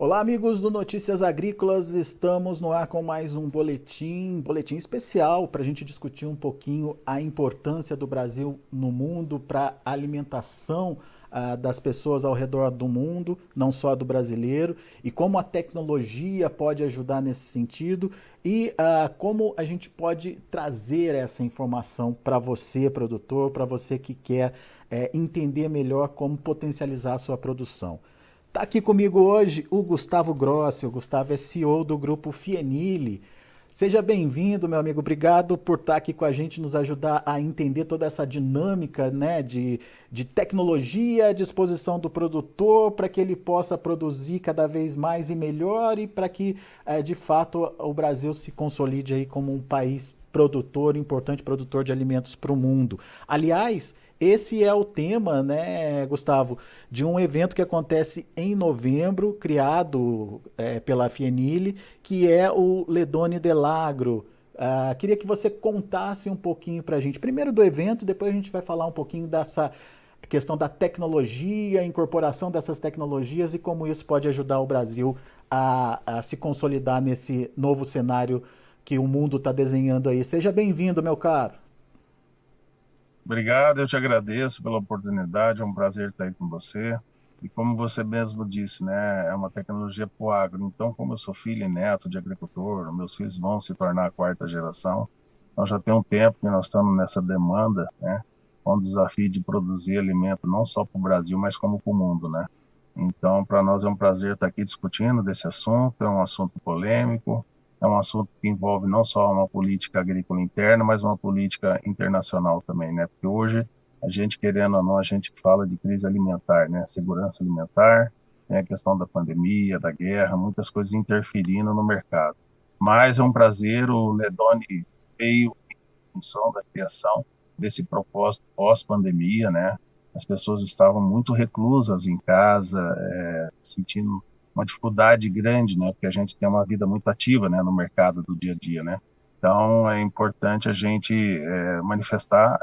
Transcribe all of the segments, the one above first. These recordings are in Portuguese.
Olá, amigos do Notícias Agrícolas. Estamos no ar com mais um boletim especial para a gente discutir um pouquinho a importância do Brasil no mundo para a alimentação das pessoas ao redor do mundo, não só do brasileiro, e como a tecnologia pode ajudar nesse sentido e como a gente pode trazer essa informação para você, produtor, para você que quer entender melhor como potencializar a sua produção. Tá aqui comigo hoje o Gustavo Grossi. O Gustavo é CEO do grupo Fienile. Seja bem-vindo, meu amigo. Obrigado por estar aqui com a gente, nos ajudar a entender toda essa dinâmica, né, de tecnologia à disposição do produtor para que ele possa produzir cada vez mais e melhor e para que, de fato, o Brasil se consolide aí como um país produtor, importante produtor de alimentos para o mundo. Aliás, esse é o tema, né, Gustavo, de um evento que acontece em novembro, criado pela Fienile, que é o Ledone Delagro. Queria que você contasse um pouquinho para a gente, primeiro do evento, depois a gente vai falar um pouquinho dessa questão da tecnologia, a incorporação dessas tecnologias e como isso pode ajudar o Brasil a se consolidar nesse novo cenário que o mundo está desenhando aí. Seja bem-vindo, meu caro. Obrigado, eu te agradeço pela oportunidade, é um prazer estar aí com você. E como você mesmo disse, né, é uma tecnologia para o agro. Então, como eu sou filho e neto de agricultor, meus filhos vão se tornar a quarta geração. Então, já tem um tempo que nós estamos nessa demanda, né, com o desafio de produzir alimento não só para o Brasil, mas como para o mundo, né. Então, para nós é um prazer estar aqui discutindo desse assunto, é um assunto polêmico, é um assunto que envolve não só uma política agrícola interna, mas uma política internacional também, né? Porque hoje, a gente, querendo ou não, a gente fala de crise alimentar, né? Segurança alimentar, né? A questão da pandemia, da guerra, muitas coisas interferindo no mercado. Mas é um prazer, o Ledone veio em função da criação desse propósito pós-pandemia, né? As pessoas estavam muito reclusas em casa, sentindo uma dificuldade grande, né? Porque a gente tem uma vida muito ativa, né? No mercado do dia a dia, né? Então é importante a gente manifestar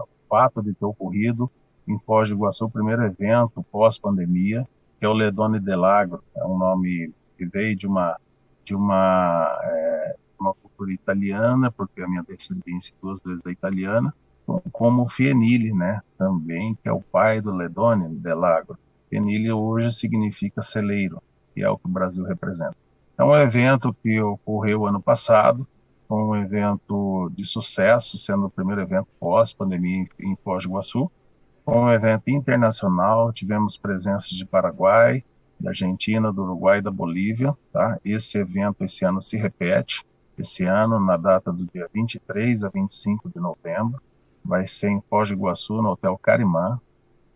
o fato de ter ocorrido em Foz do Iguaçu o primeiro evento pós-pandemia, que é o Ledone Delagro, é um nome que veio de uma cultura italiana, porque a minha descendência duas vezes é italiana, como Fienile, né? Também que é o pai do Ledone Delagro. Penilha hoje significa celeiro, que é o que o Brasil representa. É um evento que ocorreu ano passado, foi um evento de sucesso, sendo o primeiro evento pós-pandemia em Foz do Iguaçu. Foi um evento internacional, tivemos presenças de Paraguai, da Argentina, do Uruguai e da Bolívia. Tá? Esse evento esse ano se repete, esse ano na data do dia 23 a 25 de novembro, vai ser em Foz do Iguaçu, no Hotel Carimã,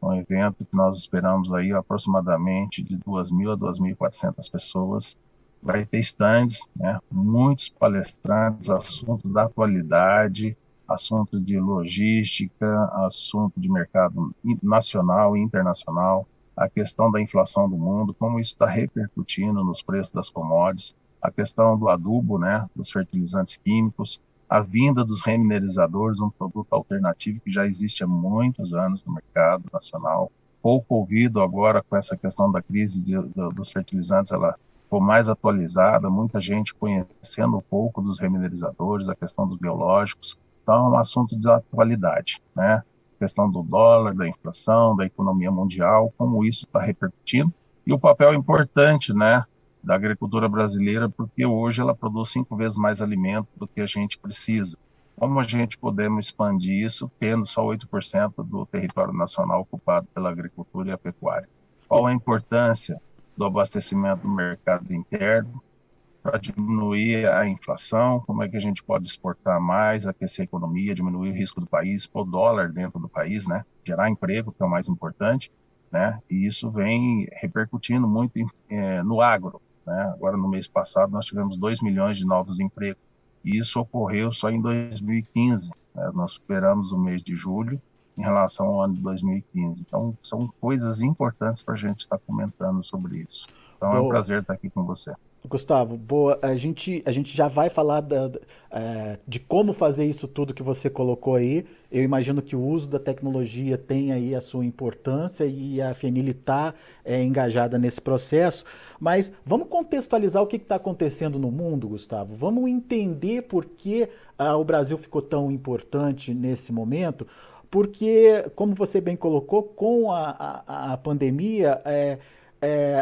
um evento que nós esperamos aí aproximadamente de 2.000 a 2.400 pessoas. Vai ter stands, né, muitos palestrantes, assunto da atualidade, assunto de logística, assunto de mercado nacional e internacional, a questão da inflação do mundo, como isso está repercutindo nos preços das commodities, a questão do adubo, né, dos fertilizantes químicos, a vinda dos remineralizadores, um produto alternativo que já existe há muitos anos no mercado nacional, pouco ouvido agora com essa questão da crise dos fertilizantes, ela ficou mais atualizada, muita gente conhecendo um pouco dos remineralizadores, a questão dos biológicos, então é um assunto de atualidade, né? A questão do dólar, da inflação, da economia mundial, como isso está repercutindo, e o papel importante, né, da agricultura brasileira, porque hoje ela produz 5 vezes mais alimento do que a gente precisa. Como a gente podemos expandir isso, tendo só 8% do território nacional ocupado pela agricultura e a pecuária? Qual a importância do abastecimento do mercado interno para diminuir a inflação? Como é que a gente pode exportar mais, aquecer a economia, diminuir o risco do país, pôr dólar dentro do país, né? Gerar emprego, que é o mais importante, né? E isso vem repercutindo muito no agro, né? Agora, no mês passado, nós tivemos 2 milhões de novos empregos. E isso ocorreu só em 2015, né? Nós superamos o mês de julho em relação ao ano de 2015. Então, são coisas importantes para a gente estar comentando sobre isso. Então, é um Boa. prazer estar aqui com você. Gustavo, boa. A gente já vai falar de como fazer isso tudo que você colocou aí. Eu imagino que o uso da tecnologia tem aí a sua importância e a FENIL está engajada nesse processo. Mas vamos contextualizar o que está acontecendo no mundo, Gustavo. Vamos entender por que o Brasil ficou tão importante nesse momento. Porque, como você bem colocou, com a pandemia,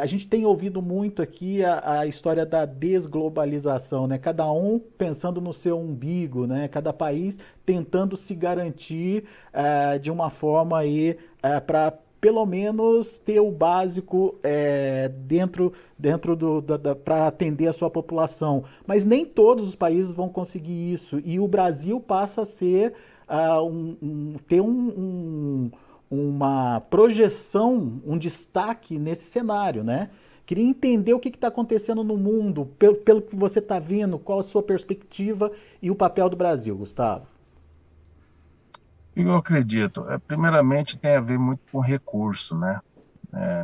a gente tem ouvido muito aqui a história da desglobalização, né? Cada um pensando no seu umbigo, né? Cada país tentando se garantir de uma forma aí para pelo menos ter o básico dentro para atender a sua população. Mas nem todos os países vão conseguir isso. E o Brasil passa a ser ter uma projeção, um destaque nesse cenário, né? Queria entender o que está acontecendo no mundo, pelo que você está vendo, qual a sua perspectiva e o papel do Brasil, Gustavo. Eu acredito, primeiramente tem a ver muito com recurso, né?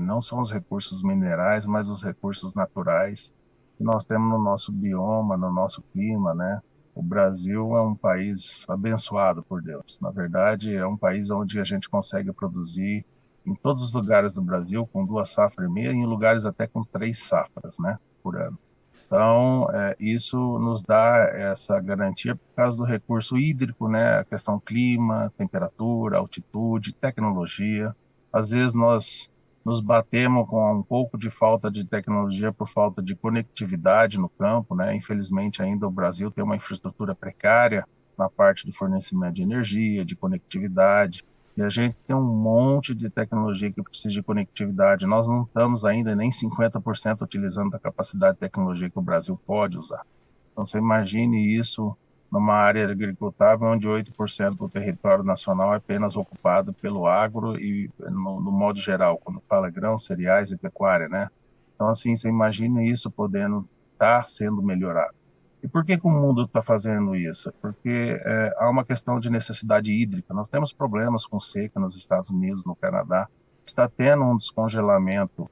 Não são os recursos minerais, mas os recursos naturais que nós temos no nosso bioma, no nosso clima, né? O Brasil é um país abençoado por Deus. Na verdade, é um país onde a gente consegue produzir em todos os lugares do Brasil com 2 safras e meia, em lugares até com 3 safras, né? Por ano. Então, isso nos dá essa garantia por causa do recurso hídrico, né? A questão clima, temperatura, altitude, tecnologia. Às vezes nós nos batemos com um pouco de falta de tecnologia por falta de conectividade no campo, né? Infelizmente, ainda o Brasil tem uma infraestrutura precária na parte do fornecimento de energia, de conectividade. E a gente tem um monte de tecnologia que precisa de conectividade. Nós não estamos ainda nem 50% utilizando a capacidade de tecnologia que o Brasil pode usar. Então, você imagine isso numa área agricultável onde 8% do território nacional é apenas ocupado pelo agro e, no modo geral, quando fala grãos, cereais e pecuária, né? Então, assim, você imagine isso podendo estar sendo melhorado. E por que que o mundo está fazendo isso? Porque há uma questão de necessidade hídrica. Nós temos problemas com seca nos Estados Unidos, no Canadá. Está tendo um descongelamento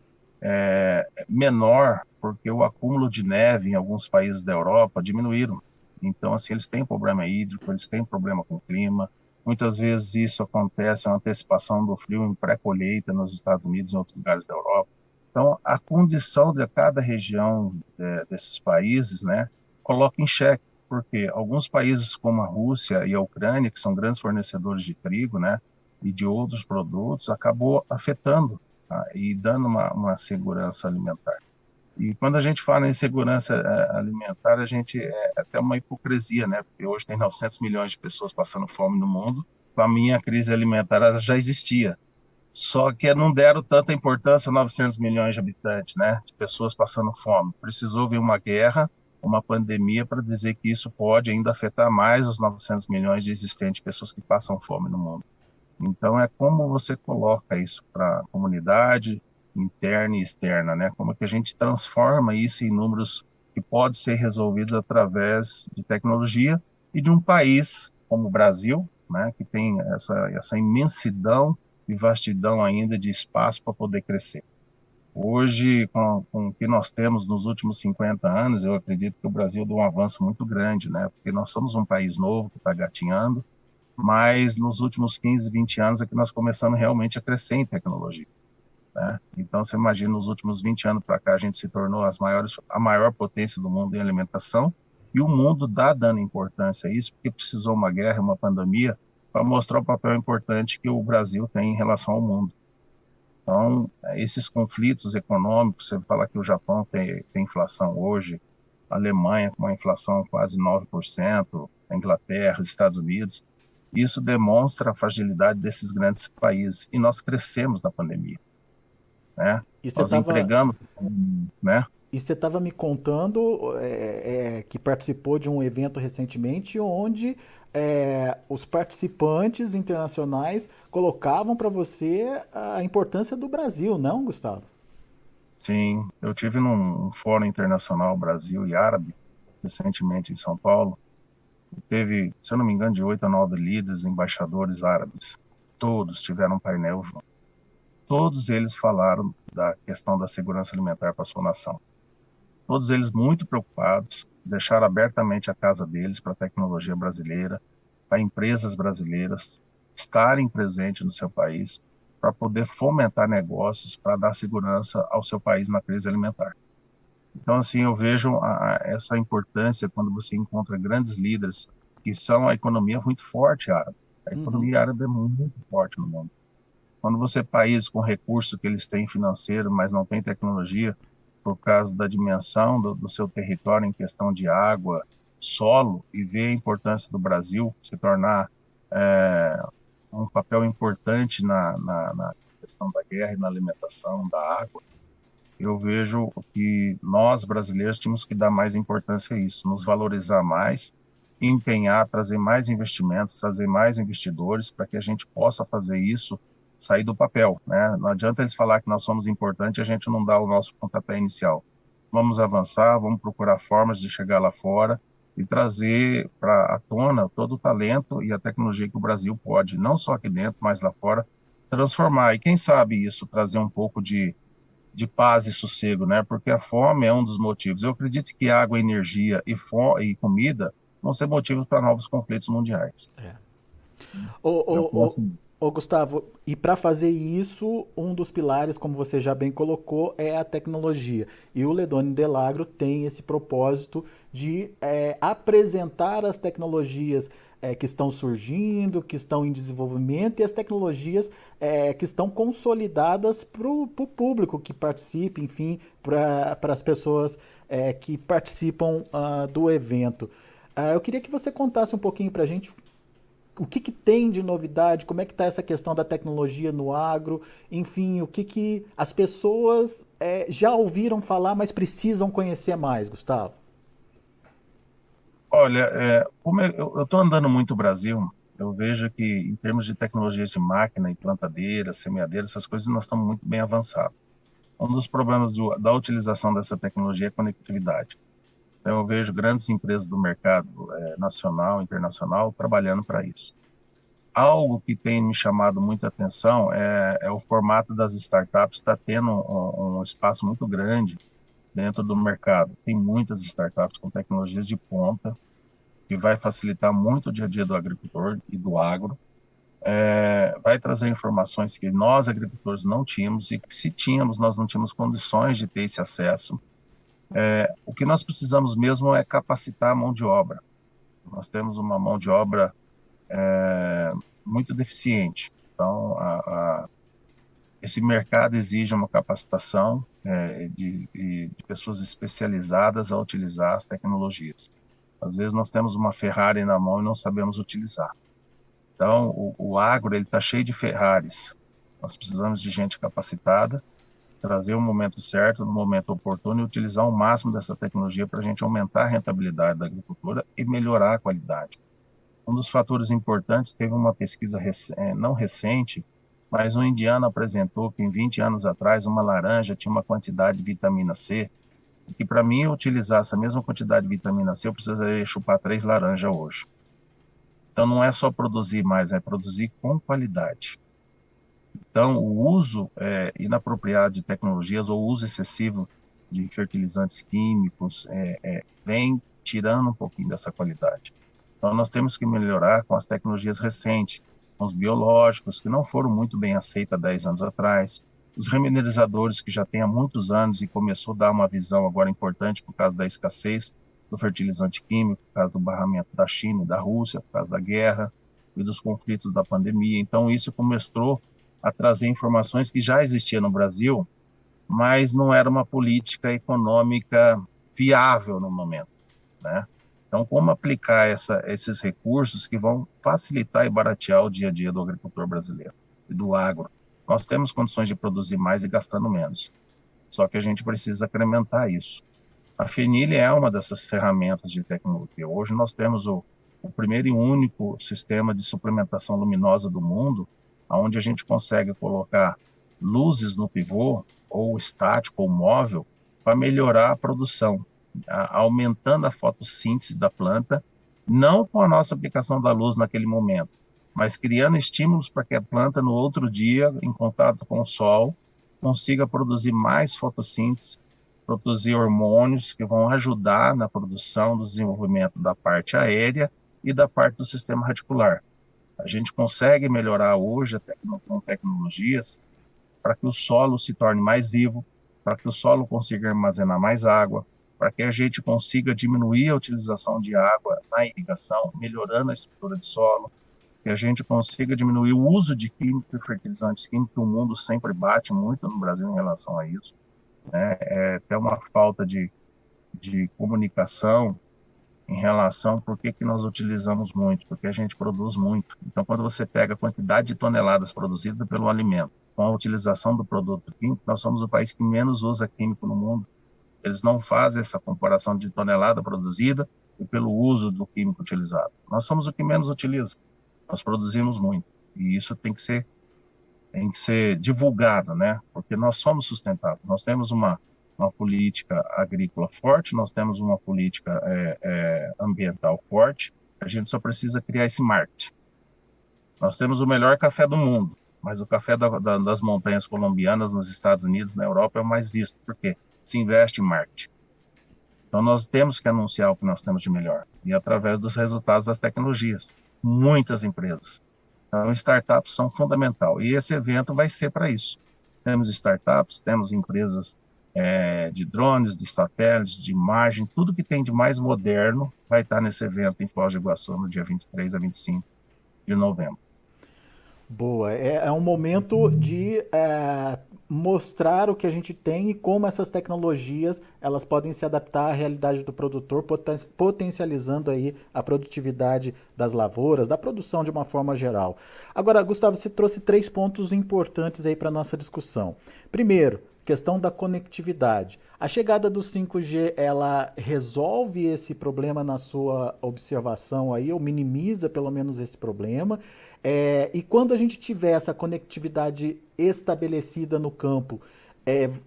menor, porque o acúmulo de neve em alguns países da Europa diminuíram. Então, assim, eles têm problema hídrico, eles têm problema com o clima. Muitas vezes isso acontece, a antecipação do frio em pré-colheita nos Estados Unidos e em outros lugares da Europa. Então, a condição de cada região desses países, né, coloca em xeque, porque alguns países como a Rússia e a Ucrânia, que são grandes fornecedores de trigo, né, e de outros produtos, acabou afetando, tá, e dando uma segurança alimentar. E quando a gente fala em segurança alimentar, a gente é até uma hipocrisia, né? Porque hoje tem 900 milhões de pessoas passando fome no mundo. Com a minha crise alimentar, ela já existia. Só que não deram tanta importância a 900 milhões de habitantes, né? De pessoas passando fome. Precisou vir uma guerra, uma pandemia, para dizer que isso pode ainda afetar mais os 900 milhões de existentes pessoas que passam fome no mundo. Então, é como você coloca isso para a comunidade interna e externa, né? Como é que a gente transforma isso em números que podem ser resolvidos através de tecnologia e de um país como o Brasil, né? Que tem essa imensidão e vastidão ainda de espaço para poder crescer. Hoje, com o que nós temos nos últimos 50 anos, eu acredito que o Brasil deu um avanço muito grande, né? Porque nós somos um país novo que está gatinhando, mas nos últimos 15, 20 anos é que nós começamos realmente a crescer em tecnologia, né? Então, você imagina, nos últimos 20 anos para cá, a gente se tornou a maior potência do mundo em alimentação, e o mundo está dando importância a isso, porque precisou uma guerra, uma pandemia, para mostrar o papel importante que o Brasil tem em relação ao mundo. Então, esses conflitos econômicos, você fala que o Japão tem inflação hoje, a Alemanha com uma inflação quase 9%, a Inglaterra, os Estados Unidos, isso demonstra a fragilidade desses grandes países. E nós crescemos na pandemia, né? E você Nós estava empregamos, né? E você estava me contando que participou de um evento recentemente onde os participantes internacionais colocavam para você a importância do Brasil, não, Gustavo? Sim, eu tive num fórum internacional Brasil e Árabe, recentemente em São Paulo. Teve, se eu não me engano, de 8 a 9 líderes, embaixadores árabes. Todos tiveram um painel junto. Todos eles falaram da questão da segurança alimentar para a sua nação. todos eles muito preocupados, deixaram abertamente a casa deles para a tecnologia brasileira, para empresas brasileiras estarem presentes no seu país, para poder fomentar negócios, para dar segurança ao seu país na crise alimentar. Então, assim, eu vejo essa importância quando você encontra grandes líderes que são a economia muito forte árabe. A Uhum. economia árabe é muito forte no mundo. Quando você países com recursos que eles têm financeiro, mas não têm tecnologia, por causa da dimensão do seu território em questão de água, solo, e vê a importância do Brasil se tornar é, um papel importante na questão da guerra e na alimentação da água, eu vejo que nós, brasileiros, temos que dar mais importância a isso, nos valorizar mais, empenhar, trazer mais investimentos, trazer mais investidores para que a gente possa fazer isso sair do papel, né? Não adianta eles falar que nós somos importantes e a gente não dá o nosso pontapé inicial. Vamos avançar, vamos procurar formas de chegar lá fora e trazer para a tona todo o talento e a tecnologia que o Brasil pode, não só aqui dentro, mas lá fora, transformar. E quem sabe isso trazer um pouco de paz e sossego, né? Porque a fome é um dos motivos. Eu acredito que água, energia e comida vão ser motivos para novos conflitos mundiais. Ô, Eu ô, ô, penso, ô, Gustavo, e para fazer isso, um dos pilares, como você já bem colocou, é a tecnologia. E o Ledone Delagro tem esse propósito de apresentar as tecnologias que estão surgindo, que estão em desenvolvimento e as tecnologias que estão consolidadas para o público que participe, enfim, para as pessoas que participam do evento. Eu queria que você contasse um pouquinho para a gente o que, que tem de novidade, como é que está essa questão da tecnologia no agro, enfim, o que, que as pessoas já ouviram falar, mas precisam conhecer mais, Gustavo. olha, como eu estou andando muito o Brasil, eu vejo que em termos de tecnologias de máquina, implantadeira, semeadeira, essas coisas nós estamos muito bem avançados. Um dos problemas da utilização dessa tecnologia é a conectividade. Então, eu vejo grandes empresas do mercado nacional, internacional, trabalhando para isso. Algo que tem me chamado muita atenção é o formato das startups, está tendo um espaço muito grande dentro do mercado. Tem muitas startups com tecnologias de ponta, que vai facilitar muito o dia a dia do agricultor e do agro. Vai trazer informações que nós, agricultores, não tínhamos, e que se tínhamos, nós não tínhamos condições de ter esse acesso. O que nós precisamos mesmo é capacitar a mão de obra. Nós temos uma mão de obra muito deficiente. Então, esse mercado exige uma capacitação de pessoas especializadas a utilizar as tecnologias. Às vezes nós temos uma Ferrari na mão e não sabemos utilizar. Então, o agro ele está cheio de Ferraris. Nós precisamos de gente capacitada, trazer o momento certo, no momento oportuno e utilizar o máximo dessa tecnologia para a gente aumentar a rentabilidade da agricultura e melhorar a qualidade. Um dos fatores importantes, teve uma pesquisa não recente, mas um indiano apresentou que em 20 anos atrás uma laranja tinha uma quantidade de vitamina C, e que para mim utilizar essa mesma quantidade de vitamina C, eu precisaria chupar 3 laranjas hoje. Então não é só produzir mais, é produzir com qualidade. Então o uso inapropriado de tecnologias ou o uso excessivo de fertilizantes químicos vem tirando um pouquinho dessa qualidade. Então, nós temos que melhorar com as tecnologias recentes, com os biológicos, que não foram muito bem aceitos há 10 anos atrás, os remineralizadores, que já tem há muitos anos e começou a dar uma visão agora importante por causa da escassez do fertilizante químico, por causa do barramento da China e da Rússia, por causa da guerra e dos conflitos da pandemia. Então, isso começou a trazer informações que já existiam no Brasil, mas não era uma política econômica viável no momento, né? Então, como aplicar esses recursos que vão facilitar e baratear o dia a dia do agricultor brasileiro e do agro? Nós temos condições de produzir mais e gastando menos, só que a gente precisa incrementar isso. A FENIL é uma dessas ferramentas de tecnologia. Hoje nós temos o primeiro e único sistema de suplementação luminosa do mundo, onde a gente consegue colocar luzes no pivô, ou estático ou móvel, para melhorar a produção, aumentando a fotossíntese da planta, não com a nossa aplicação da luz naquele momento, mas criando estímulos para que a planta, no outro dia, em contato com o sol, consiga produzir mais fotossíntese produzir hormônios que vão ajudar na produção do desenvolvimento da parte aérea e da parte do sistema radicular. A gente consegue melhorar hoje com tecnologias para que o solo se torne mais vivo, para que o solo consiga armazenar mais água, para que a gente consiga diminuir a utilização de água na irrigação, melhorando a estrutura de solo, que a gente consiga diminuir o uso de químicos e fertilizantes químicos, que o mundo sempre bate muito no Brasil em relação a isso, né? É até uma falta de comunicação em relação por que nós utilizamos muito, porque a gente produz muito. Então, quando você pega a quantidade de toneladas produzidas pelo alimento, com a utilização do produto químico, nós somos o país que menos usa químico no mundo. Eles não fazem essa comparação de tonelada produzida e pelo uso do químico utilizado. Nós somos o que menos utiliza. Nós produzimos muito. E isso tem que ser divulgado, né? Porque nós somos sustentáveis. Nós temos uma política agrícola forte, nós temos uma política ambiental forte, a gente só precisa criar esse marketing. Nós temos o melhor café do mundo, mas o café das montanhas colombianas nos Estados Unidos, na Europa, é o mais visto. Por quê? Se investe em marketing. Então nós temos que anunciar o que nós temos de melhor, e através dos resultados das tecnologias. Muitas empresas. Então, startups são fundamental, e esse evento vai ser para isso. Temos startups, temos empresas de drones, de satélites, de imagem, tudo que tem de mais moderno vai estar nesse evento em Foz do Iguaçu no dia 23 a 25 de novembro. Boa, é um momento de mostrar o que a gente tem e como essas tecnologias elas podem se adaptar à realidade do produtor, potencializando aí a produtividade das lavouras, da produção de uma forma geral. Agora, Gustavo, você trouxe 3 pontos importantes aí para nossa discussão. Primeiro, questão da conectividade. A chegada do 5G, ela resolve esse problema na sua observação aí, ou minimiza pelo menos esse problema. E quando a gente tiver essa conectividade estabelecida no campo,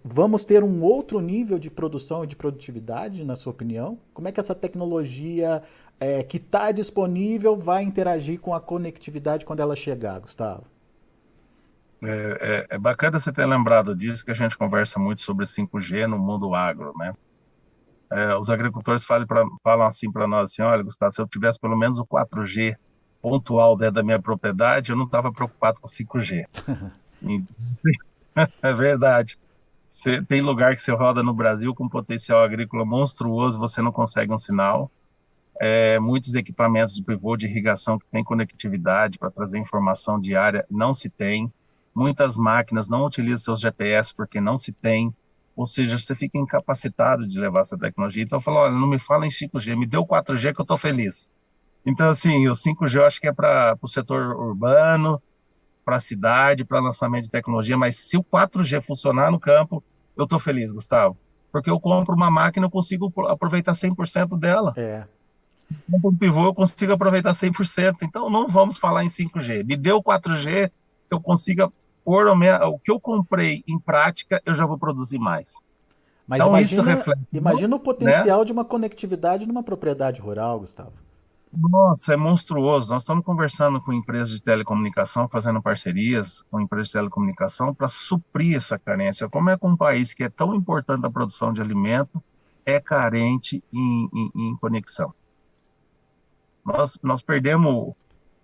vamos ter um outro nível de produção e de produtividade, na sua opinião? Como é que essa tecnologia que está disponível vai interagir com a conectividade quando ela chegar, Gustavo? É bacana você ter lembrado disso, que a gente conversa muito sobre 5G no mundo agro, né? Os agricultores falam assim para nós, assim, olha, Gustavo, se eu tivesse pelo menos o 4G pontual dentro da minha propriedade, eu não estava preocupado com 5G. E, é verdade. Tem lugar que você roda no Brasil com potencial agrícola monstruoso, você não consegue um sinal. Muitos equipamentos de pivô de irrigação que têm conectividade para trazer informação diária não se tem. Muitas máquinas não utilizam seus GPS porque não se tem. Ou seja, você fica incapacitado de levar essa tecnologia. Então eu falo, olha, não me fala em 5G, me deu 4G que eu estou feliz. Então, assim, o 5G eu acho que é para o setor urbano, para a cidade, para lançamento de tecnologia, mas se o 4G funcionar no campo, eu estou feliz, Gustavo. Porque eu compro uma máquina, eu consigo aproveitar 100% dela. É. Compro um pivô, eu consigo aproveitar 100%. Então, não vamos falar em 5G. Me deu 4G, eu consiga pôr o que eu comprei em prática, eu já vou produzir mais. Mas Então, isso reflete, imagina o né? potencial de uma conectividade numa propriedade rural, Gustavo. Nossa, é monstruoso. Nós estamos conversando com empresas de telecomunicação, fazendo parcerias com empresas de telecomunicação para suprir essa carência. Como é que um país que é tão importante na produção de alimento é carente em conexão? Nós perdemos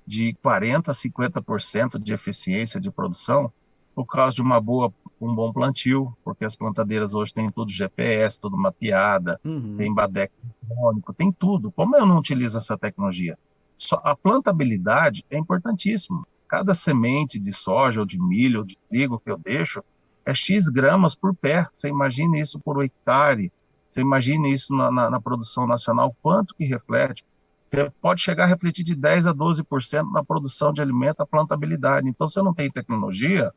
de 40% a 50% de eficiência de produção por causa de um bom plantio, porque as plantadeiras hoje têm tudo GPS, tudo mapeada, Uhum. tem badeco eletrônico, tem tudo. Como eu não utilizo essa tecnologia? Só a plantabilidade é importantíssima. Cada semente de soja ou de milho ou de trigo que eu deixo é X gramas por pé. Você imagina isso por hectare, você imagina isso na produção nacional, quanto que reflete? Pode chegar a refletir de 10 a 12% na produção de alimento, a plantabilidade. Então, se eu não tenho tecnologia,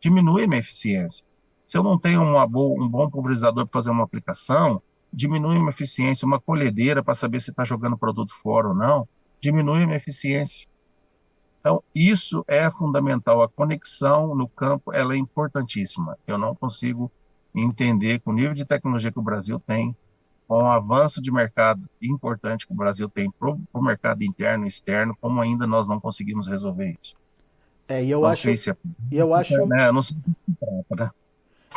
diminui a minha eficiência. Se eu não tenho um bom pulverizador para fazer uma aplicação, diminui a minha eficiência. Uma colhedeira para saber se está jogando produto fora ou não, diminui a minha eficiência. Então, isso é fundamental. A conexão no campo ela é importantíssima. Eu não consigo entender com o nível de tecnologia que o Brasil tem, com o avanço de mercado importante que o Brasil tem para o mercado interno e externo, como ainda nós não conseguimos resolver isso. E eu Não acho, sei se é, e eu acho né? Não sei se se trata, né?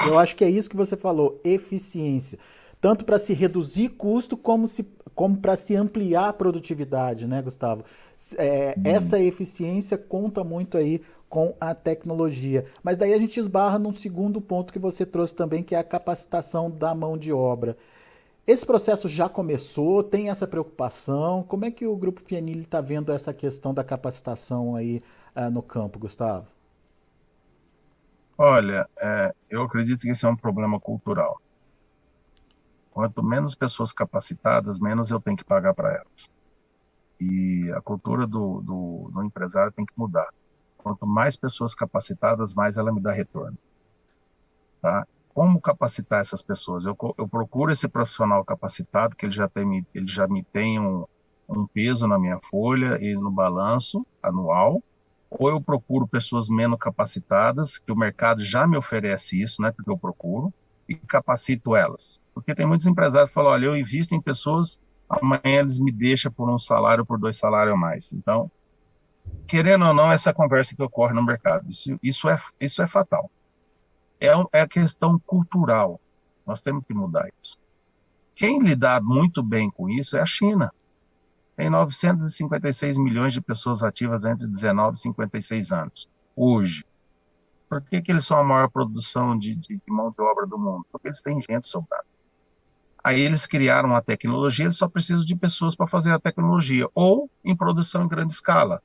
Eu acho que é isso que você falou, eficiência. Tanto para se reduzir custo, como para se ampliar a produtividade, né, Gustavo? Essa eficiência conta muito aí com a tecnologia. Mas daí a gente esbarra num segundo ponto que você trouxe também, que é a capacitação da mão de obra. Esse processo já começou, tem essa preocupação? Como é que o Grupo Fienil está vendo essa questão da capacitação aí no campo, Gustavo? Olha, eu acredito que esse é um problema cultural. Quanto menos pessoas capacitadas, menos eu tenho que pagar para elas. E a cultura do empresário tem que mudar. Quanto mais pessoas capacitadas, mais ela me dá retorno. Tá? Como capacitar essas pessoas? Eu procuro esse profissional capacitado, que ele já me tem um peso na minha folha e no balanço anual, ou eu procuro pessoas menos capacitadas, que o mercado já me oferece isso, né, porque eu procuro, e capacito elas. Porque tem muitos empresários que falam, olha, eu invisto em pessoas, amanhã eles me deixam por um salário, por dois salários a mais. Então, querendo ou não, essa conversa que ocorre no mercado, isso é fatal. É a questão cultural. Nós temos que mudar isso. Quem lidar muito bem com isso é a China. Tem 956 milhões de pessoas ativas entre 19 e 56 anos, hoje. Por que que eles são a maior produção de mão de obra do mundo? Porque eles têm gente sobrando. Aí eles criaram a tecnologia, eles só precisam de pessoas para fazer a tecnologia, ou em produção em grande escala.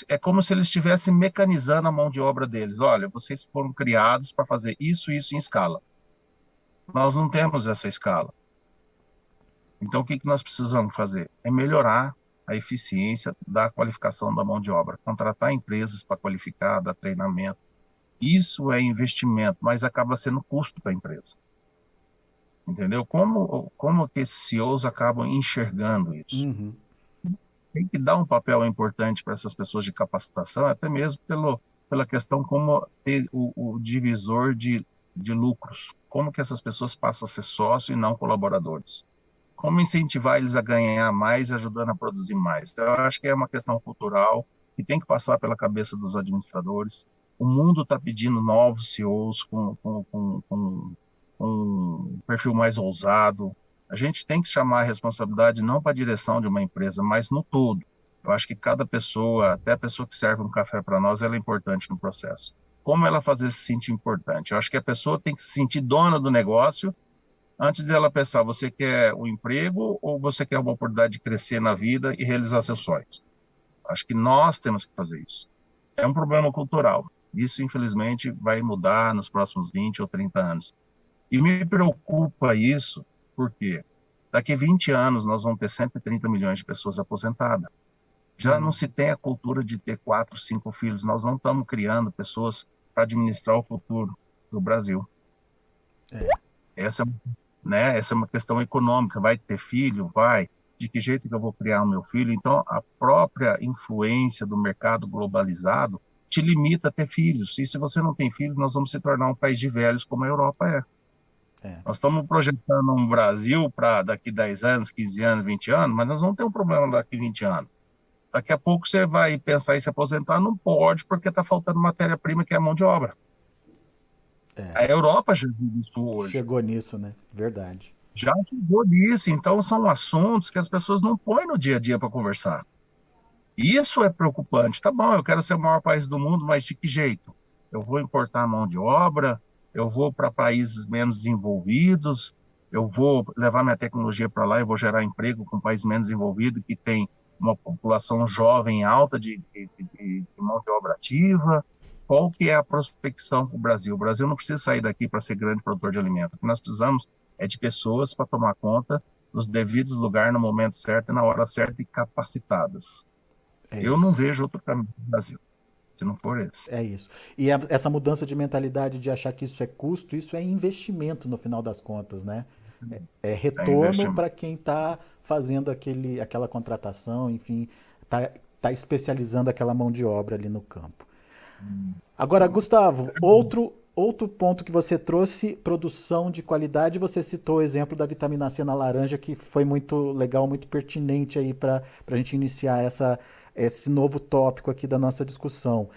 É como se eles estivessem mecanizando a mão de obra deles. Olha, vocês foram criados para fazer isso em escala. Nós não temos essa escala. Então, o que que nós precisamos fazer? É melhorar a eficiência da qualificação da mão de obra, contratar empresas para qualificar, dar treinamento. Isso é investimento, mas acaba sendo custo para a empresa. Entendeu? Como que esses CEOs acabam enxergando isso? Uhum. Tem que dar um papel importante para essas pessoas de capacitação, até mesmo pela questão como ter o divisor de lucros. Como que essas pessoas passam a ser sócios e não colaboradores? Como incentivar eles a ganhar mais, ajudando a produzir mais? Então, eu acho que é uma questão cultural que tem que passar pela cabeça dos administradores. O mundo está pedindo novos CEOs com um perfil mais ousado. A gente tem que chamar a responsabilidade não para a direção de uma empresa, mas no todo. Eu acho que cada pessoa, até a pessoa que serve um café para nós, ela é importante no processo. Como ela fazer se sentir importante? Eu acho que a pessoa tem que se sentir dona do negócio antes dela pensar, você quer um emprego ou você quer uma oportunidade de crescer na vida e realizar seus sonhos? Acho que nós temos que fazer isso. É um problema cultural. Isso, infelizmente, vai mudar nos próximos 20 ou 30 anos. E me preocupa isso, porque daqui a 20 anos nós vamos ter 130 milhões de pessoas aposentadas. Já não se tem a cultura de ter 4, 5 filhos. Nós não estamos criando pessoas para administrar o futuro do Brasil. Essa, essa é uma questão econômica. Vai ter filho? Vai. De que jeito que eu vou criar o meu filho? Então, a própria influência do mercado globalizado te limita a ter filhos. E se você não tem filhos, nós vamos se tornar um país de velhos como a Europa é. Nós estamos projetando um Brasil para daqui 10 anos, 15 anos, 20 anos, mas nós vamos ter um problema daqui 20 anos. Daqui a pouco você vai pensar em se aposentar, não pode, porque está faltando matéria-prima, que é a mão de obra. A Europa já vive isso hoje. Chegou nisso, né? Verdade. Já chegou nisso. Então, são assuntos que as pessoas não põem no dia a dia para conversar. Isso é preocupante. Tá bom, eu quero ser o maior país do mundo, mas de que jeito? Eu vou importar mão de obra, eu vou para países menos desenvolvidos, eu vou levar minha tecnologia para lá e vou gerar emprego com um país menos desenvolvido que tem uma população jovem alta de mão de obra ativa. Qual que é a prospecção para o Brasil? O Brasil não precisa sair daqui para ser grande produtor de alimentos. O que nós precisamos é de pessoas para tomar conta nos devidos lugares, no momento certo e na hora certa e capacitadas. Eu não vejo outro caminho para o Brasil, se não for esse. É isso. E essa mudança de mentalidade de achar que isso é custo, isso é investimento no final das contas, né? É retorno para quem está fazendo aquela contratação, enfim, tá especializando aquela mão de obra ali no campo. Agora, Gustavo, outro ponto que você trouxe, produção de qualidade, você citou o exemplo da vitamina C na laranja, que foi muito legal, muito pertinente aí para a gente iniciar esse novo tópico aqui da nossa discussão.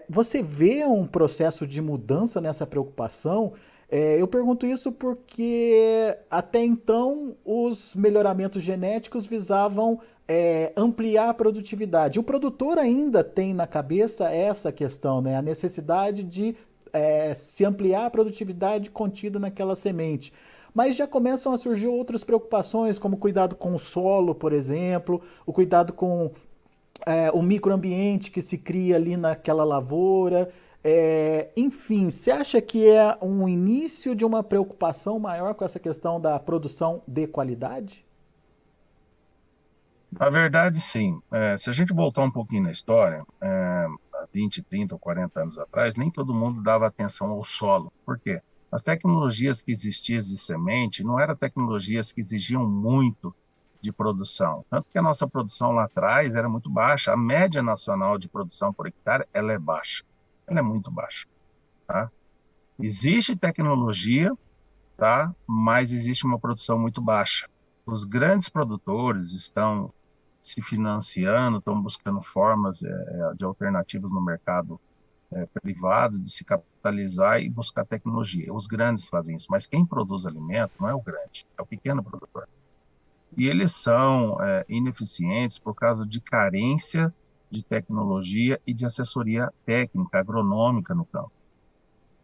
Você vê um processo de mudança nessa preocupação? Eu pergunto isso porque até então os melhoramentos genéticos visavam ampliar a produtividade. O produtor ainda tem na cabeça essa questão, né? A necessidade de se ampliar a produtividade contida naquela semente. Mas já começam a surgir outras preocupações, como o cuidado com o solo, por exemplo, o cuidado com o microambiente que se cria ali naquela lavoura. Enfim, você acha que é um início de uma preocupação maior com essa questão da produção de qualidade? Na verdade, sim. Se a gente voltar um pouquinho na história, há 20, 30 ou 40 anos atrás, nem todo mundo dava atenção ao solo. Por quê? As tecnologias que existiam de semente não eram tecnologias que exigiam muito de produção. Tanto que a nossa produção lá atrás era muito baixa. A média nacional de produção por hectare, ela é baixa. Ela é muito baixa, tá? Existe tecnologia, tá? Mas existe uma produção muito baixa. Os grandes produtores estão se financiando, estão buscando formas de alternativas no mercado privado, de se capitalizar e buscar tecnologia. Os grandes fazem isso, mas quem produz alimento não é o grande, é o pequeno produtor. E eles são ineficientes por causa de carência de tecnologia e de assessoria técnica, agronômica no campo.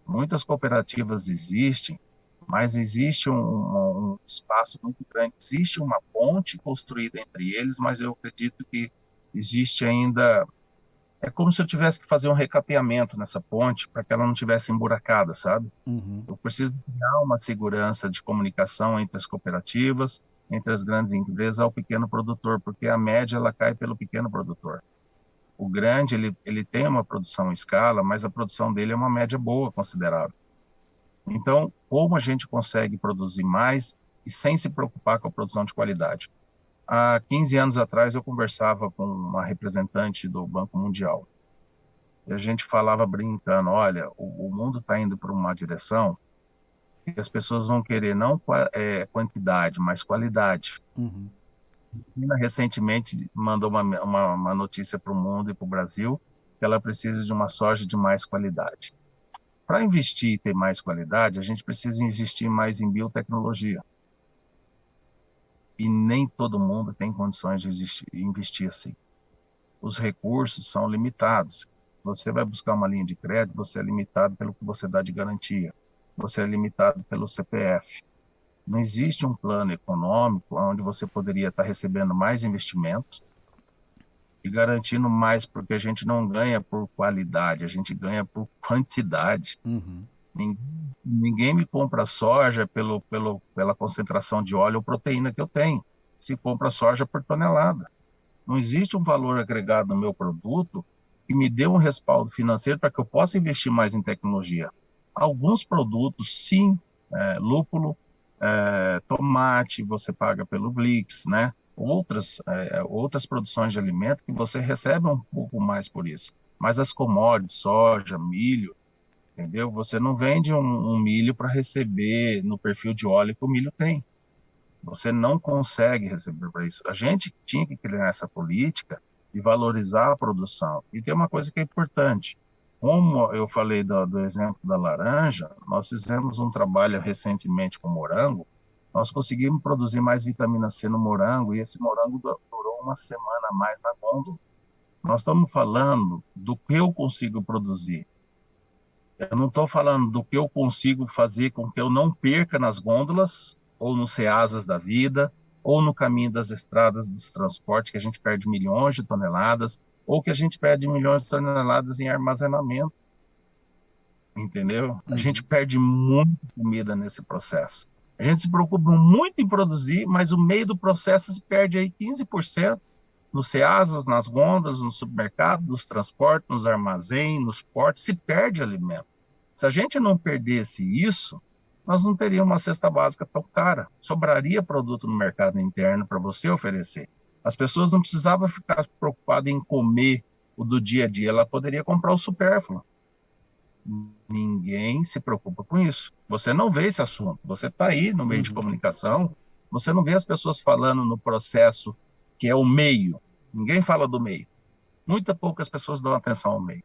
Muitas cooperativas existem, mas existe um espaço muito grande. Existe uma ponte construída entre eles, mas eu acredito que existe ainda. É como se eu tivesse que fazer um recapeamento nessa ponte para que ela não tivesse emburacada, sabe? Uhum. Eu preciso criar uma segurança de comunicação entre as cooperativas, entre as grandes empresas ao pequeno produtor, porque a média ela cai pelo pequeno produtor. O grande, ele tem uma produção em escala, mas a produção dele é uma média boa, considerável. Então, como a gente consegue produzir mais e sem se preocupar com a produção de qualidade? Há 15 anos atrás, eu conversava com uma representante do Banco Mundial. E a gente falava brincando, olha, o mundo está indo para uma direção que as pessoas vão querer não quantidade, mas qualidade. Uhum. A China recentemente mandou uma notícia para o mundo e para o Brasil que ela precisa de uma soja de mais qualidade. Para investir e ter mais qualidade, a gente precisa investir mais em biotecnologia. E nem todo mundo tem condições de investir assim. Os recursos são limitados. Você vai buscar uma linha de crédito, você é limitado pelo que você dá de garantia. Você é limitado pelo CPF. Não existe um plano econômico onde você poderia estar recebendo mais investimentos e garantindo mais, porque a gente não ganha por qualidade, a gente ganha por quantidade. Uhum. Ninguém me compra soja pela concentração de óleo ou proteína que eu tenho. Se compra soja por tonelada. Não existe um valor agregado no meu produto que me dê um respaldo financeiro para que eu possa investir mais em tecnologia. Alguns produtos, sim, lúpulo, tomate, você paga pelo Blix, né? Outras produções de alimento que você recebe um pouco mais por isso. Mas as commodities, soja, milho, entendeu? Você não vende um milho para receber no perfil de óleo que o milho tem. Você não consegue receber para isso. A gente tinha que criar essa política de valorizar a produção. E tem uma coisa que é importante. Como eu falei do exemplo da laranja, nós fizemos um trabalho recentemente com morango, nós conseguimos produzir mais vitamina C no morango e esse morango durou uma semana a mais na gôndola. Nós estamos falando do que eu consigo produzir. Eu não estou falando do que eu consigo fazer com que eu não perca nas gôndolas, ou nos ceasas da vida, ou no caminho das estradas dos transportes, que a gente perde milhões de toneladas, ou que a gente perde milhões de toneladas em armazenamento, entendeu? A gente Uhum. perde muita comida nesse processo. A gente se preocupa muito em produzir, mas o meio do processo se perde aí 15% nos ceasas, nas gôndolas, no supermercado, nos transportes, nos armazéns, nos portos, se perde alimento. Se a gente não perdesse isso, nós não teríamos uma cesta básica tão cara. Sobraria produto no mercado interno para você oferecer. As pessoas não precisavam ficar preocupadas em comer o do dia a dia, ela poderia comprar o supérfluo. Ninguém se preocupa com isso. Você não vê esse assunto. Você está aí no meio de Uhum. comunicação, você não vê as pessoas falando no processo que é o meio. Ninguém fala do meio. Muito poucas pessoas dão atenção ao meio.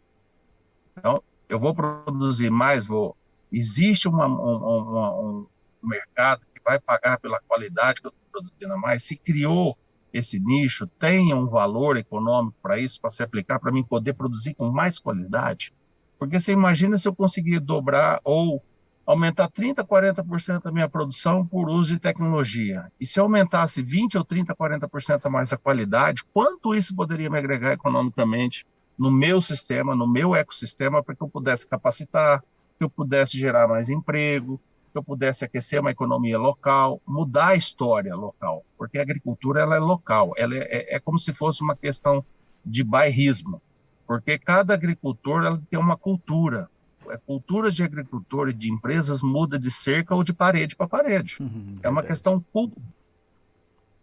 Então, eu vou produzir mais, vou. Existe um mercado que vai pagar pela qualidade que eu estou produzindo a mais. Se criou esse nicho, tem um valor econômico para isso, para se aplicar, para mim poder produzir com mais qualidade. Porque você imagina se eu conseguir dobrar ou aumentar 30, 40% da minha produção por uso de tecnologia. E se eu aumentasse 20 ou 30, 40% a mais a qualidade, quanto isso poderia me agregar economicamente no meu sistema, no meu ecossistema, para que eu pudesse capacitar, que eu pudesse gerar mais emprego, que eu pudesse aquecer uma economia local, mudar a história local, porque a agricultura ela é local, ela é como se fosse uma questão de bairrismo, porque cada agricultor ela tem uma cultura. Culturas de agricultor e de empresas muda de cerca ou de parede para parede. É uma Verdade. questão cultural.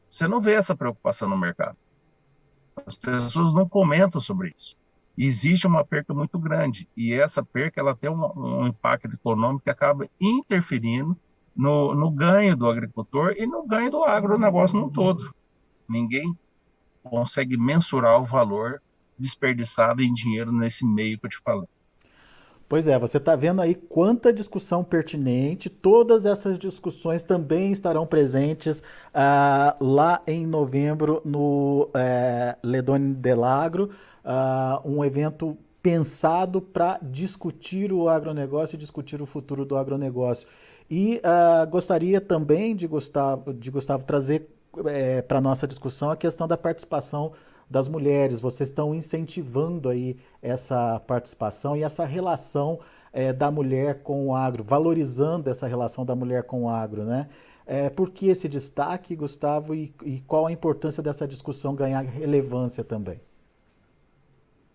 Você não vê essa preocupação no mercado. As pessoas não comentam sobre isso. E existe uma perca muito grande. E essa perca ela tem um impacto econômico que acaba interferindo no ganho do agricultor e no ganho do agronegócio no todo. Ninguém consegue mensurar o valor desperdiçado em dinheiro nesse meio que eu te falei. Pois é, você está vendo aí quanta discussão pertinente. Todas essas discussões também estarão presentes lá em novembro no Ledone Delagro, um evento pensado para discutir o agronegócio e discutir o futuro do agronegócio. E gostaria também de Gustavo trazer para a nossa discussão a questão da participação das mulheres. Vocês estão incentivando aí essa participação e essa relação da mulher com o agro, valorizando essa relação da mulher com o agro, né? Por que esse destaque, Gustavo, e qual a importância dessa discussão ganhar relevância também?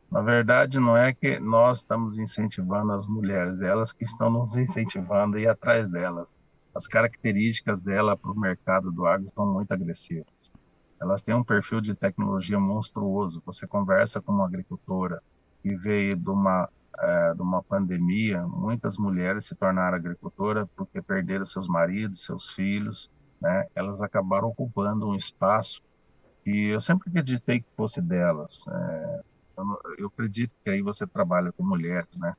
Na verdade, não é que nós estamos incentivando as mulheres, é elas que estão nos incentivando a ir atrás delas. As características dela para o mercado do agro são muito agressivas. Elas têm um perfil de tecnologia monstruoso. Você conversa com uma agricultora que veio de uma pandemia, muitas mulheres se tornaram agricultora porque perderam seus maridos, seus filhos, né? Elas acabaram ocupando um espaço e eu sempre acreditei que fosse delas. Eu acredito que aí você trabalha com mulheres, né?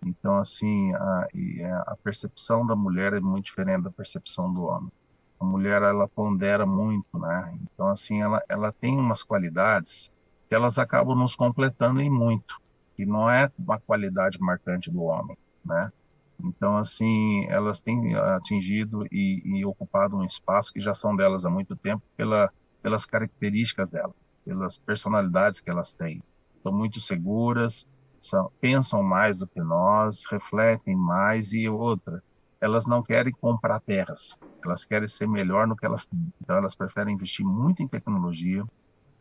Então, assim, a percepção da mulher é muito diferente da percepção do homem. A mulher, ela pondera muito, né? Então, assim, ela tem umas qualidades que elas acabam nos completando em muito, que não é uma qualidade marcante do homem, né? Então, assim, elas têm atingido e ocupado um espaço que já são delas há muito tempo pelas características delas, pelas personalidades que elas têm. Estão muito seguras, pensam mais do que nós, refletem mais e outra, elas não querem comprar terras, elas querem ser melhor no que elas têm. Então, elas preferem investir muito em tecnologia,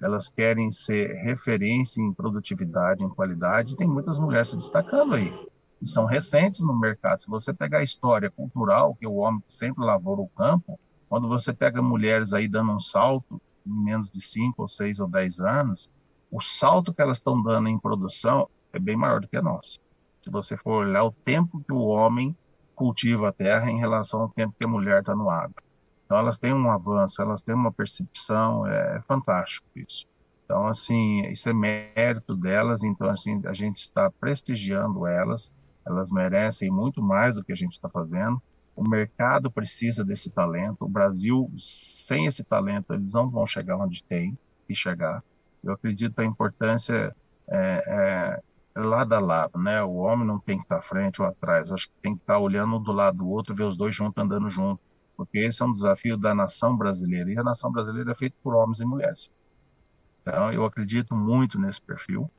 elas querem ser referência em produtividade, em qualidade, e tem muitas mulheres se destacando aí, e são recentes no mercado. Se você pegar a história cultural, que o homem sempre lavou o campo, quando você pega mulheres aí dando um salto em menos de 5 ou 6 ou 10 anos, o salto que elas estão dando em produção é bem maior do que a nossa. Se você for olhar o tempo que o homem cultiva a terra em relação ao tempo que a mulher está no agro. Então, elas têm um avanço, elas têm uma percepção, é fantástico isso. Então, assim, isso é mérito delas, então, assim, a gente está prestigiando elas, elas merecem muito mais do que a gente está fazendo. O mercado precisa desse talento, o Brasil, sem esse talento, eles não vão chegar onde tem que chegar. Eu acredito a importância lado a lado, né? O homem não tem que estar à frente ou atrás, eu acho que tem que estar olhando um do lado do outro, ver os dois juntos andando juntos, porque esse é um desafio da nação brasileira, e a nação brasileira é feita por homens e mulheres. Então, eu acredito muito nesse perfil,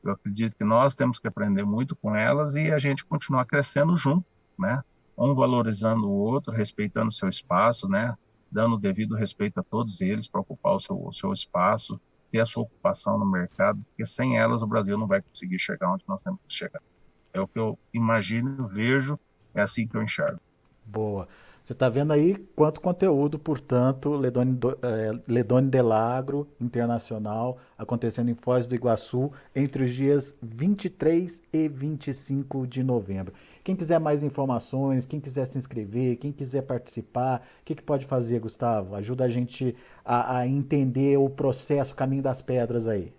eu acredito que nós temos que aprender muito com elas e a gente continuar crescendo junto, né? Um valorizando o outro, respeitando o seu espaço, né? Dando o devido respeito a todos eles para ocupar o seu espaço, ter a sua ocupação no mercado, porque sem elas o Brasil não vai conseguir chegar onde nós temos que chegar. É o que eu imagino, vejo, é assim que eu enxergo. Boa. Você está vendo aí quanto conteúdo, portanto, Ledone Delagro Internacional, acontecendo em Foz do Iguaçu, entre os dias 23 e 25 de novembro. Quem quiser mais informações, quem quiser se inscrever, quem quiser participar, o que pode fazer, Gustavo? Ajuda a gente a entender o processo, o caminho das pedras aí.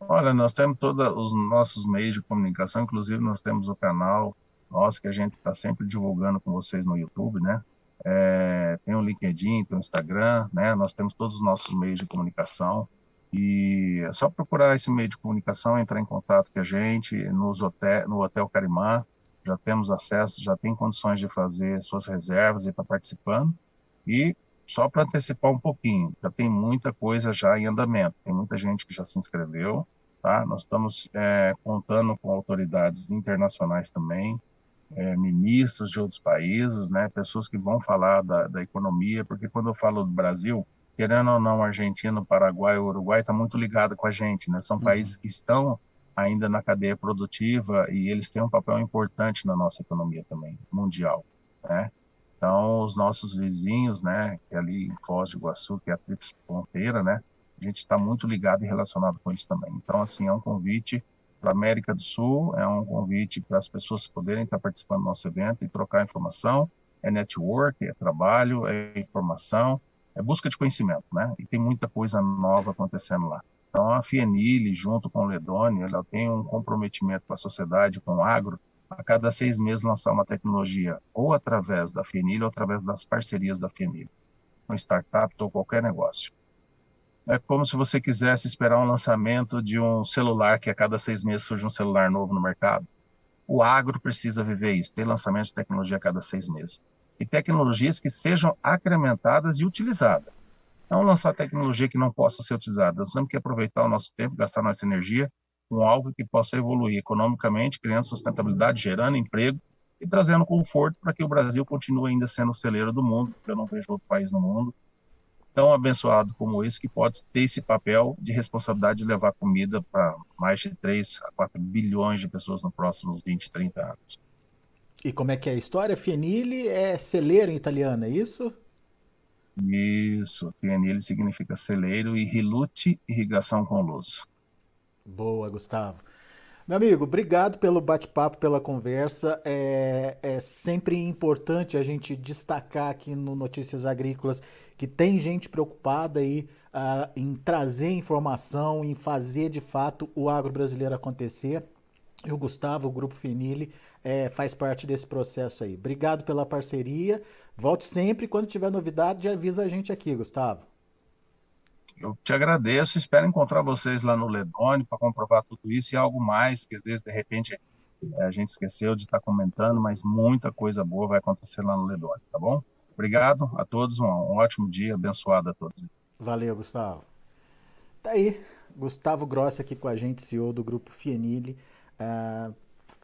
Olha, nós temos todos os nossos meios de comunicação, inclusive nós temos o canal nosso que a gente está sempre divulgando com vocês no YouTube, né? Tem o LinkedIn, tem o Instagram, né? Nós temos todos os nossos meios de comunicação e é só procurar esse meio de comunicação, entrar em contato com a gente no Hotel Carimã, já temos acesso, já tem condições de fazer suas reservas e estar participando. E só para antecipar um pouquinho, já tem muita coisa já em andamento, tem muita gente que já se inscreveu, tá? Nós estamos contando com autoridades internacionais também, ministros de outros países, né? Pessoas que vão falar da economia, porque quando eu falo do Brasil, querendo ou não, Argentina, Paraguai, Uruguai está muito ligado com a gente, né? São países que estão ainda na cadeia produtiva e eles têm um papel importante na nossa economia também, mundial, né? Então, os nossos vizinhos, né, que é ali em Foz do Iguaçu, que é a tríplice fronteira, né, a gente está muito ligado e relacionado com eles também. Então, assim, é um convite para a América do Sul, é um convite para as pessoas poderem estar participando do nosso evento e trocar informação, é network, é trabalho, é informação, é busca de conhecimento, né, e tem muita coisa nova acontecendo lá. Então, a Fienil, junto com o Ledone, ela tem um comprometimento com a sociedade, com o agro, a cada 6 meses lançar uma tecnologia, ou através da Fienil, ou através das parcerias da Fienil, uma startup ou qualquer negócio. É como se você quisesse esperar um lançamento de um celular, que a cada 6 meses surge um celular novo no mercado. O agro precisa viver isso, ter lançamento de tecnologia a cada 6 meses. E tecnologias que sejam incrementadas e utilizadas. Não lançar tecnologia que não possa ser utilizada. Nós temos que aproveitar o nosso tempo, gastar nossa energia com algo que possa evoluir economicamente, criando sustentabilidade, gerando emprego e trazendo conforto para que o Brasil continue ainda sendo o celeiro do mundo, porque eu não vejo outro país no mundo tão abençoado como esse que pode ter esse papel de responsabilidade de levar comida para mais de 3 a 4 bilhões de pessoas nos próximos 20, 30 anos. E como é que é a história? Fienile é celeiro em italiano, é isso? Isso, Fienile significa celeiro e Rilucci, irrigação com luz. Boa, Gustavo. Meu amigo, obrigado pelo bate-papo, pela conversa. É sempre importante a gente destacar aqui no Notícias Agrícolas que tem gente preocupada aí em trazer informação, em fazer de fato o agro brasileiro acontecer. E o Gustavo, o Grupo Fienile, faz parte desse processo aí. Obrigado pela parceria. Volte sempre, quando tiver novidade, avisa a gente aqui, Gustavo. Eu te agradeço, espero encontrar vocês lá no Ledone para comprovar tudo isso e algo mais que às vezes de repente a gente esqueceu de estar comentando, mas muita coisa boa vai acontecer lá no Ledone, tá bom? Obrigado a todos, um ótimo dia, abençoado a todos. Valeu, Gustavo. Tá aí, Gustavo Grossi aqui com a gente, CEO do Grupo Fienile,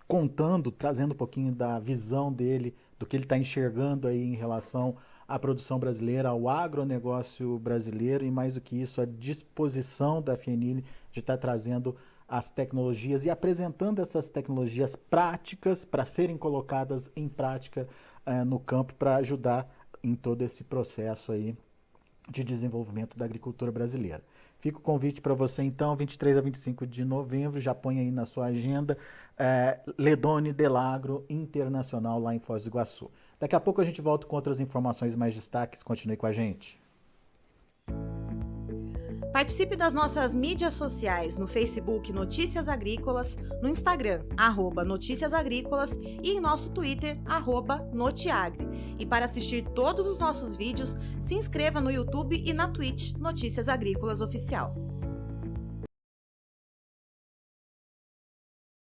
contando, trazendo um pouquinho da visão dele, do que ele está enxergando aí em relação à produção brasileira, ao agronegócio brasileiro e mais do que isso, a disposição da Fienile de estar trazendo as tecnologias e apresentando essas tecnologias práticas para serem colocadas em prática no campo para ajudar em todo esse processo aí de desenvolvimento da agricultura brasileira. Fica o convite para você então, 23 a 25 de novembro, já põe aí na sua agenda, Ledone Delagro Internacional lá em Foz do Iguaçu. Daqui a pouco a gente volta com outras informações e mais destaques, continue com a gente. Participe das nossas mídias sociais no Facebook Notícias Agrícolas, no Instagram @Notícias Agrícolas e em nosso Twitter @Notiagre. E para assistir todos os nossos vídeos, se inscreva no YouTube e na Twitch Notícias Agrícolas Oficial.